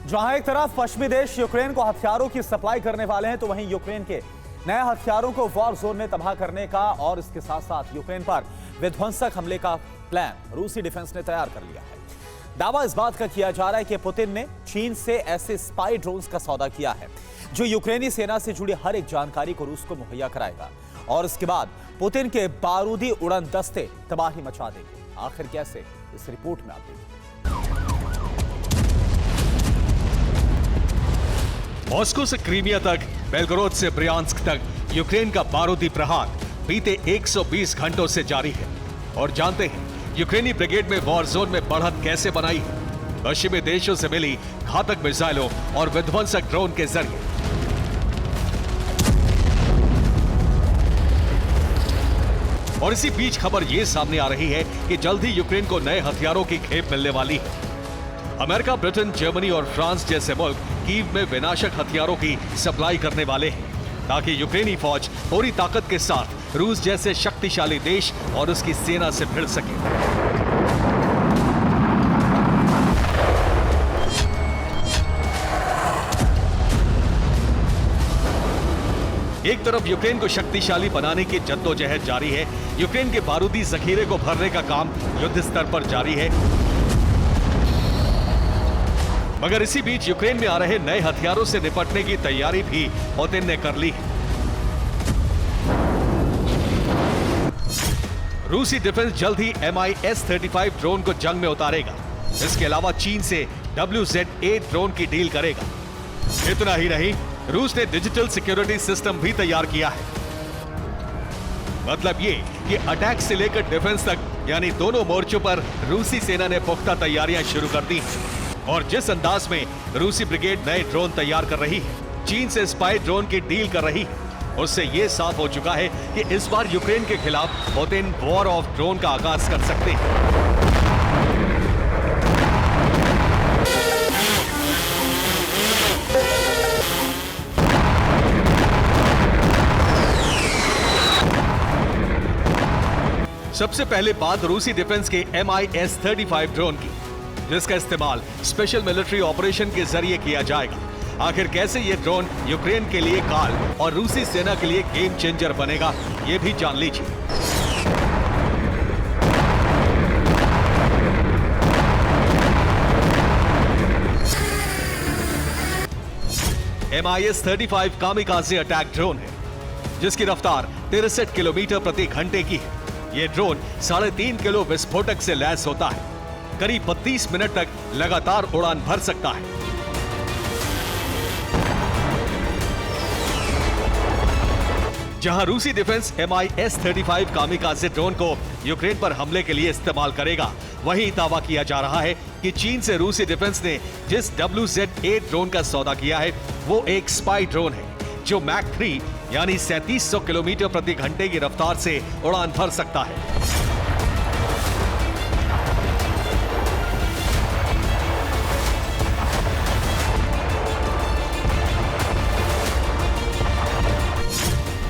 जहां एक तरफ पश्चिमी देश यूक्रेन को हथियारों की सप्लाई करने वाले हैं, तो वहीं यूक्रेन के नए हथियारों को वॉर जोन में तबाह करने का और इसके साथ साथ यूक्रेन पर विध्वंसक हमले का प्लान रूसी डिफेंस ने तैयार कर लिया है। दावा इस बात का किया जा रहा है कि पुतिन ने चीन से ऐसे स्पाई ड्रोन्स का सौदा किया है जो यूक्रेनी सेना से जुड़ी हर एक जानकारी को रूस को मुहैया कराएगा और इसके बाद पुतिन के बारूदी उड़न दस्ते तबाही मचा देंगे। आखिर कैसे, इस रिपोर्ट में आप देखिए। मॉस्को से क्रीमिया तक, बेलगोरोद से ब्रियांस्क तक यूक्रेन का बारूदी प्रहार बीते 120 घंटों से जारी है। और जानते हैं यूक्रेनी ब्रिगेड में वॉर जोन में बढ़त कैसे बनाई है? पश्चिमी देशों से मिली घातक मिसाइलों और विध्वंसक ड्रोन के जरिए। और इसी बीच खबर यह सामने आ रही है कि जल्द ही यूक्रेन को नए हथियारों की खेप मिलने वाली है। अमेरिका, ब्रिटेन, जर्मनी और फ्रांस जैसे मुल्क कीव में विनाशक हथियारों की सप्लाई करने वाले हैं ताकि यूक्रेनी फौज पूरी ताकत के साथ रूस जैसे शक्तिशाली देश और उसकी सेना से भिड़ सके। एक तरफ यूक्रेन को शक्तिशाली बनाने की जद्दोजहद जारी है। यूक्रेन के बारूदी जखीरे को भरने का काम युद्ध स्तर पर जारी है। मगर इसी बीच यूक्रेन में आ रहे नए हथियारों से निपटने की तैयारी भी पुतिन ने कर ली है। रूसी डिफेंस जल्द ही MiS-35 ड्रोन को जंग में उतारेगा। इसके अलावा चीन से WZ-8 ड्रोन की डील करेगा। इतना ही नहीं, रूस ने डिजिटल सिक्योरिटी सिस्टम भी तैयार किया है। मतलब ये कि अटैक से लेकर डिफेंस तक यानी दोनों मोर्चों पर रूसी सेना ने पुख्ता तैयारियां शुरू कर दी हैं। और जिस अंदाज में रूसी ब्रिगेड नए ड्रोन तैयार कर रही है, चीन से स्पाई ड्रोन की डील कर रही है, उससे यह साफ हो चुका है कि इस बार यूक्रेन के खिलाफ पुतिन वॉर ऑफ ड्रोन का आगाज कर सकते हैं। सबसे पहले बात रूसी डिफेंस के MiS-35 ड्रोन की, जिसका इस्तेमाल स्पेशल मिलिट्री ऑपरेशन के जरिए किया जाएगा। आखिर कैसे ये ड्रोन यूक्रेन के लिए काल और रूसी सेना के लिए गेम चेंजर बनेगा, ये भी जान लीजिए। MiS-35 कामिकाज़े अटैक ड्रोन है, जिसकी रफ्तार 63 किलोमीटर प्रति घंटे की है। ये ड्रोन 3.5 किलो विस्फोटक से लैस होता है। करीब 32 मिनट तक लगातार उड़ान भर सकता है। जहां रूसी डिफेंस MiS-35 कामिकाज़े ड्रोन को यूक्रेन पर हमले के लिए इस्तेमाल करेगा, वहीं दावा किया जा रहा है कि चीन से रूसी डिफेंस ने जिस WZ-8 ड्रोन का सौदा किया है, वो एक स्पाई ड्रोन है जो मैक 3 यानी 3700 किलोमीटर प्रति घंटे की रफ्तार से उड़ान भर सकता है।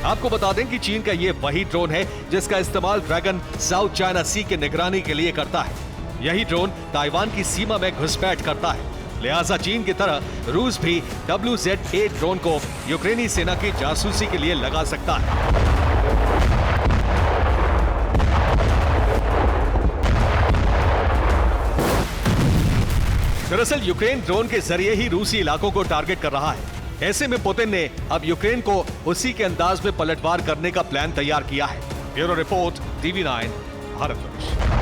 आपको बता दें कि चीन का ये वही ड्रोन है जिसका इस्तेमाल ड्रैगन साउथ चाइना सी की निगरानी के लिए करता है। यही ड्रोन ताइवान की सीमा में घुसपैठ करता है। लिहाजा चीन की तरह रूस भी WZ-8 ड्रोन को यूक्रेनी सेना की जासूसी के लिए लगा सकता है। दरअसल यूक्रेन ड्रोन के जरिए ही रूसी इलाकों को टारगेट कर रहा है। ऐसे में पुतिन ने अब यूक्रेन को उसी के अंदाज में पलटवार करने का प्लान तैयार किया है। Bureau report, TV9, Bharatvarsh.